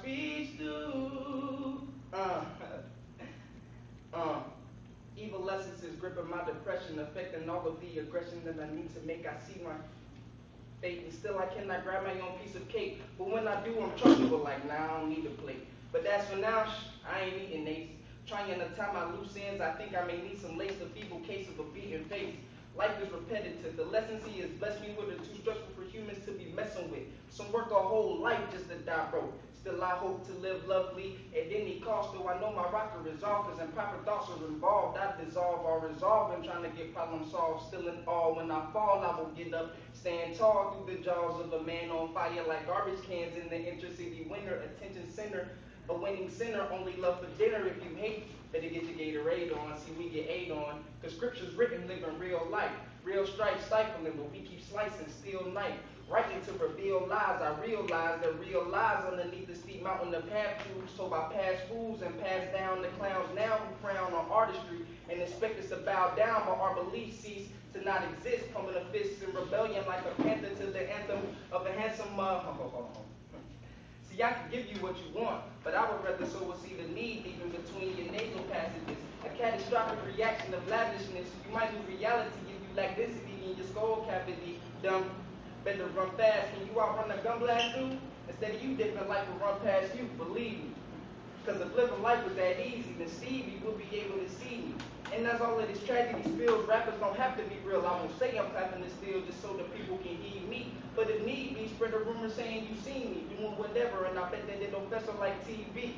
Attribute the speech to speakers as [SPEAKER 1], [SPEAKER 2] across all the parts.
[SPEAKER 1] speech do. Evil lessons is gripping my depression, affecting all of the aggression that I need to make. I see my fate, and still I cannot grab my own piece of cake. But when I do, I'm trustable, like, nah, I don't need a plate. But as for now, I ain't eating Nate's. Trying to tie my loose ends, I think I may need some lace, a feeble case of a beaten face. Life is repetitive. The lessons he has blessed me with are too stressful for humans to be messing with. Some work a whole life just to die broke. Still I hope to live lovely at any cost, though I know my rocker is off, cause improper thoughts are involved. I dissolve or resolve in trying to get problem solved. Still in awe, when I fall, I will get up, stand tall through the jaws of a man on fire like garbage cans in the intercity winter. Attention center, a winning sinner, only love for dinner. If you hate, better get your Gatorade on. See, we get aid on, cause scripture's written, living real life. Real strife stifling, but we keep slicing, still knife. Writing to reveal lies, I realize that real lies underneath the steep mountain of half truths. So I pass fools and pass down the clowns now who frown on artistry and expect us to bow down, but our beliefs cease to not exist, pumping a fist in rebellion like a panther to the anthem of a handsome See, I can give you what you want, but I would rather sow a seed of need even between your nasal passages. A catastrophic reaction of lavishness. You might lose reality if you lack density in your skull cavity. Dumb, better run fast. Can you outrun a gun blast, dude? Instead of you dipping, life will run past you. Believe me. Because if living life was that easy, then Stevie would be able to see me. And as all of this tragedy spills, rappers don't have to be real. I won't say I'm clapping this still just so that people can hear me. But if need be, spread a rumor saying you seen me doing whatever, and I bet that it don't fester like TV.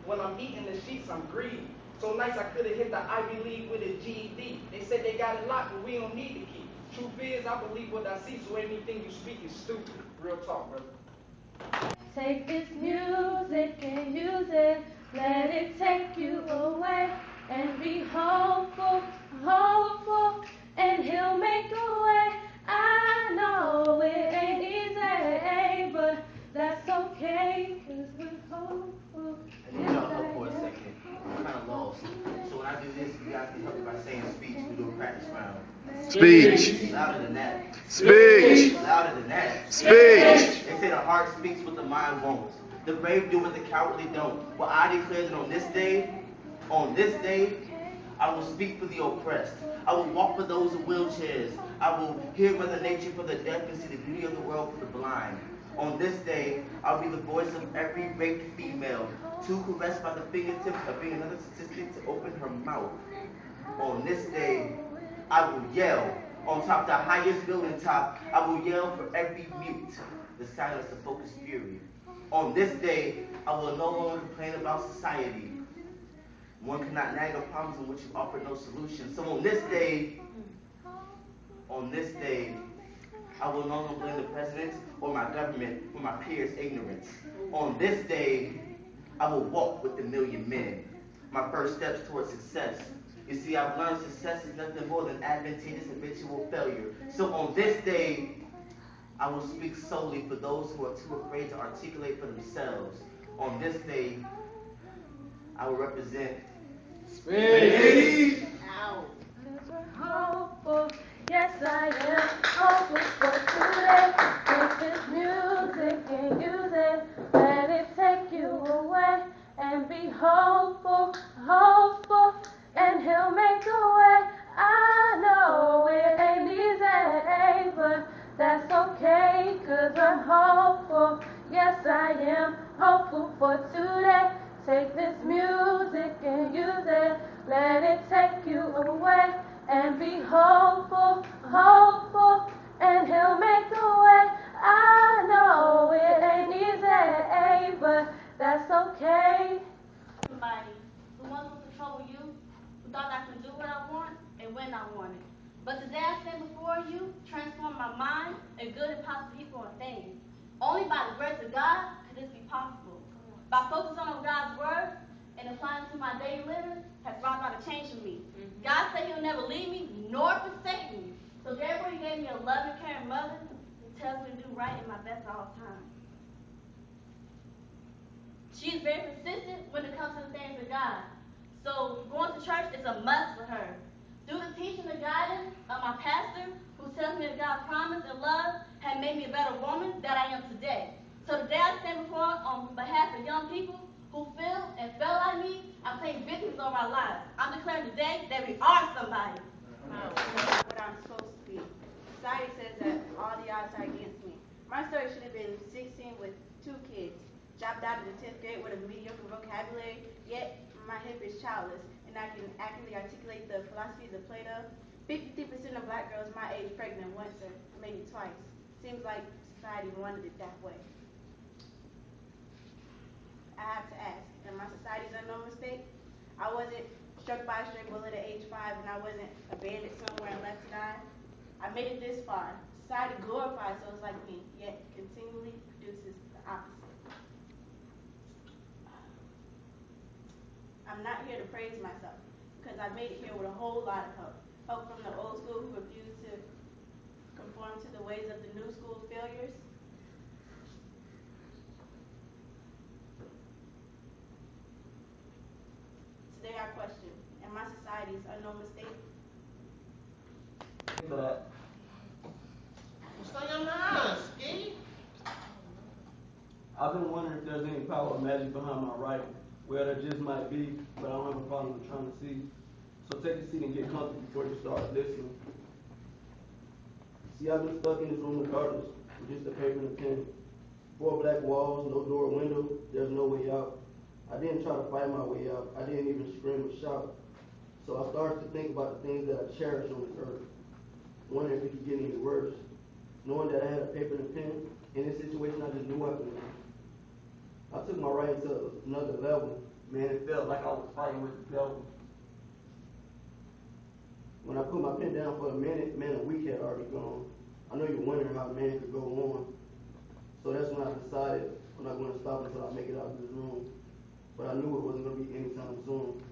[SPEAKER 1] When I'm eating the sheets, I'm greedy. So nice I could have hit the Ivy League with a GED. They said they got it locked, but we don't need to keep. Truth is, I believe what I see, so anything you speak is stupid. Real talk, brother.
[SPEAKER 2] Take this music and use it, let it take you away, and be hopeful, hopeful, and he'll make a way. I know it ain't easy, but that's okay, cause we're hopeful.
[SPEAKER 3] I need y'all help for a second. I'm kind of lost. So when I do this, you guys can help me by saying speech. We do a practice round.
[SPEAKER 4] Speech.
[SPEAKER 3] Louder than that.
[SPEAKER 4] Speech.
[SPEAKER 3] Louder than that.
[SPEAKER 4] Speech.
[SPEAKER 3] They say the heart speaks what the mind won't. The brave do what the cowardly don't. Well, I declare that on this day, I will speak for the oppressed. I will walk for those in wheelchairs. I will hear Mother Nature for the deaf and see the beauty of the world for the blind. On this day, I'll be the voice of every raped female, too caressed by the fingertips of being another statistic to open her mouth. On this day, I will yell. On top of the highest building top, I will yell for every mute, the silence of focused fury. On this day, I will no longer complain about society. One cannot nag a problems in which you offer no solution. So on this day, I will no longer blame the president or my government for my peers' ignorance. On this day, I will walk with the million men. My first steps towards success. You see, I've learned success is nothing more than advantageous habitual failure. So on this day, I will speak solely for those who are too afraid to articulate for themselves. On this day, I will represent
[SPEAKER 4] Speech.
[SPEAKER 2] Hopeful, yes I am hopeful for today. Take this music and use it, let it take you away, and be hopeful, hopeful, and he'll make a way. I know it ain't easy, but that's okay, cause I'm hopeful, yes I am hopeful for today. Take this music and use it, let it take you away, and be hopeful, hopeful, and he'll make a way. I know it ain't easy, but that's okay.
[SPEAKER 5] Somebody who once was to trouble you, who thought I could do what I want and when I want it. But today I stand before you, transform my mind and good and positive people and things. Only by the grace of God could this be possible. By focusing on God's word and applying it to my daily living has brought about a change in me. God said he'll never leave me nor forsake me. So therefore he gave me a loving, caring mother who tells me to do right and my best at all times. She is very consistent when it comes to the things of God. So going to church is a must for her. Through the teaching and guidance of my pastor, who tells me that God's promise and love have made me a better woman that I am today. So today I stand before on behalf young people who feel and felt like me are playing victims of our lives. I'm declaring today that we are somebody.
[SPEAKER 6] What I'm supposed to be. Society says that all the odds are against me. My story should have been 16 with 2 kids, dropped out of the 10th grade with a mediocre vocabulary, yet my hip is childless, and I can accurately articulate the philosophies of Plato. 53% of black girls my age pregnant once or maybe twice. Seems like society wanted it that way. I have to ask, am my society's unknown mistake? I wasn't struck by a stray bullet at age 5, and I wasn't abandoned somewhere and left to die. I made it this far. Society glorifies those like me, yet continually produces the opposite. I'm not here to praise myself, because I made it here with a whole lot of help. Help from the old school who refused to conform to the ways of the new school failures. Today I question, am my society's unknown mistake?
[SPEAKER 1] What's on your mind, Ski?
[SPEAKER 7] I've been wondering if there's any power or magic behind my writing. Well, there just might be, but I don't have a problem with trying to see. So take a seat and get comfortable before you start listening. See, I've been stuck in this room of darkness with just a paper and a pen. 4 black walls, no door or window, there's no way out. I didn't try to fight my way out. I didn't even scream or shout. So I started to think about the things that I cherish on this earth, wondering if it could get any worse. Knowing that I had a paper and a pen, in this situation I just knew I could win. I took my writing to another level. Man, it felt like I was fighting with the devil. When I put my pen down for a minute, man, a week had already gone. I know you're wondering how a man could go on. So that's when I decided I'm not going to stop until I make it out of this room. But I knew it wasn't going to be anytime soon.